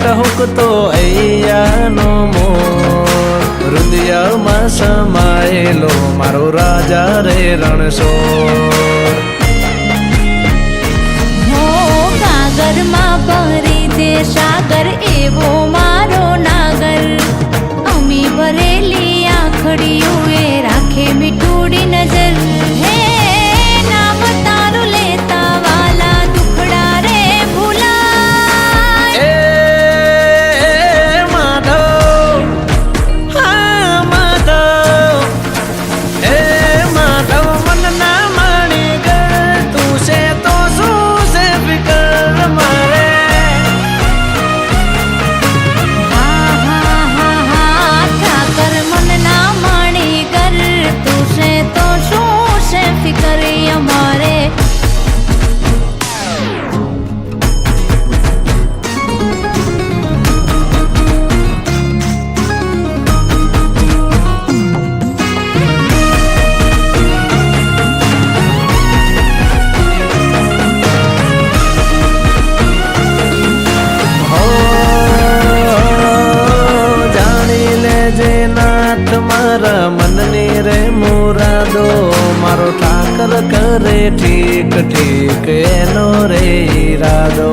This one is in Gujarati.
કહુક તો અહીંયાનો મોર હૃદયમાં સમાયેલો મારો રાજા રે રણછોડ સાગરમાં ભરી દે સાગર એવો મારો નાગર અમી ભરેલી આંખડીઓ એ રાખે મીઠુડી નજર હે નામ તારું લેતા વાલા દુખડા રે ભૂલાય એ માધવ હા માધવ એ માધવ મન ના માણી ગર તું છે તો શું છે ફિકર મારા મનની રે મુરાદો મારો ઠાકર કરે ઠીક ઠીક એનો રે ઈરાદો